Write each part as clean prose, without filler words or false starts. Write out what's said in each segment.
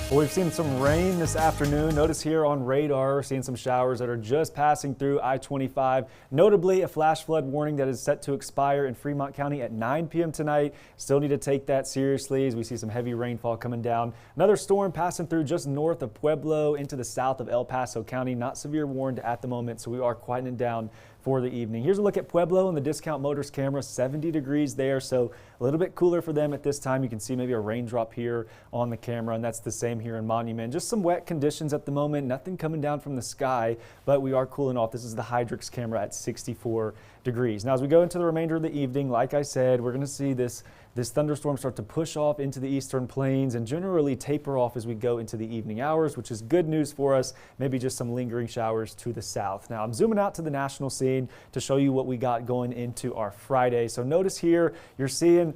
Well, we've seen some rain this afternoon. Notice here on radar, we're seeing some showers that are just passing through I-25. Notably, a flash flood warning that is set to expire in Fremont County at 9 p.m. tonight. Still need to take that seriously as we see some heavy rainfall coming down. Another storm passing through just north of Pueblo into the south of El Paso County. Not severe warned at the moment, so we are quieting down for the evening. Here's a look at Pueblo and the Discount Motors camera. 70 degrees there, so a little bit cooler for them at this time. You can see maybe a raindrop here on the camera, and that's the same here in Monument. Just some wet conditions at the moment. Nothing coming down from the sky, but we are cooling off. This is the Hydrix camera at 64 degrees. Now, as we go into the remainder of the evening, like I said, we're going to see this thunderstorm start to push off into the eastern plains and generally taper off as we go into the evening hours, which is good news for us. Maybe just some lingering showers to the south. Now, I'm zooming out to the national scene to show you what we got going into our Friday. So notice here, you're seeing,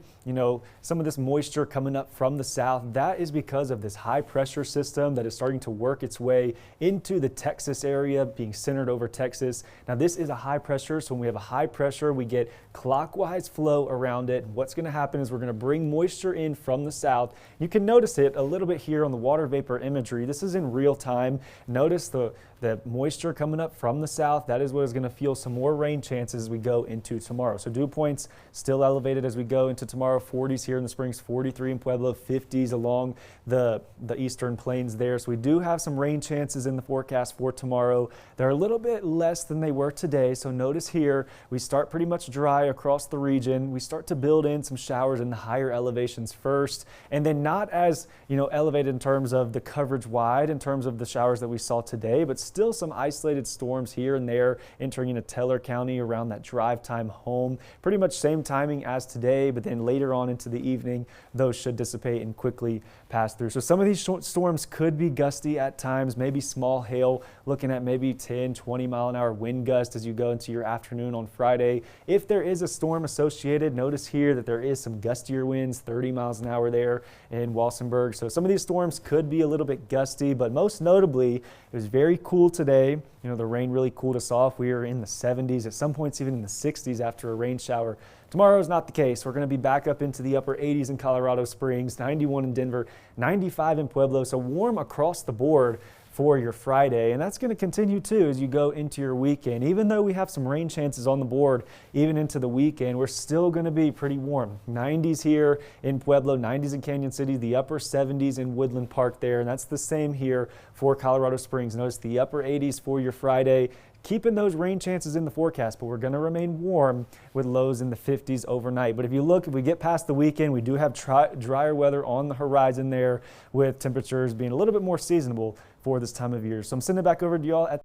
some of this moisture coming up from the south. That is because of this high pressure system that is starting to work its way into the Texas area, being centered over Texas. Now, this is a high pressure, so when we have a high pressure, we get clockwise flow around it. What's going to happen is we're going to bring moisture in from the south. You can notice it a little bit here on the water vapor imagery. This is in real time. Notice the moisture coming up from the south. That is what is going to fuel some more rain chances as we go into tomorrow. So dew points still elevated as we go into tomorrow. 40s here in the Springs, 43 in Pueblo, 50s along the eastern plains there. So we do have some rain chances in the forecast for tomorrow. They're a little bit less than they were today. So notice here, we start pretty much dry across the region. We start to build in some showers in the higher elevations first, and then not as elevated in terms of the coverage wide in terms of the showers that we saw today, but still some isolated storms here and there entering into Teller County around that drive time home. Pretty much same timing as today, but then later on into the evening, those should dissipate and quickly pass through. So some of these short storms could be gusty at times, maybe small hail, looking at maybe 10, 20 mile an hour wind gust as you go into your afternoon on Friday. If there is a storm associated, notice here that there is some gustier winds, 30 miles an hour there in Walsenburg. So some of these storms could be a little bit gusty, but most notably, it was very cool today. The rain really cooled us off. We were in the 70s, at some points even in the 60s after a rain shower. Tomorrow is not the case. We're going to be back up into the upper 80s in Colorado Springs, 91 in Denver, 95 in Pueblo. So warm across the board for your Friday, and that's going to continue too as you go into your weekend. Even though we have some rain chances on the board even into the weekend, we're still going to be pretty warm. 90s here in Pueblo, 90s in Canyon City, the upper 70s in Woodland Park there, and that's the same here for Colorado Springs. Notice the upper 80s for your Friday. Keeping those rain chances in the forecast, but we're going to remain warm with lows in the 50s overnight. But if we get past the weekend, we do have drier weather on the horizon there, with temperatures being a little bit more seasonable for this time of year. So I'm sending it back over to y'all at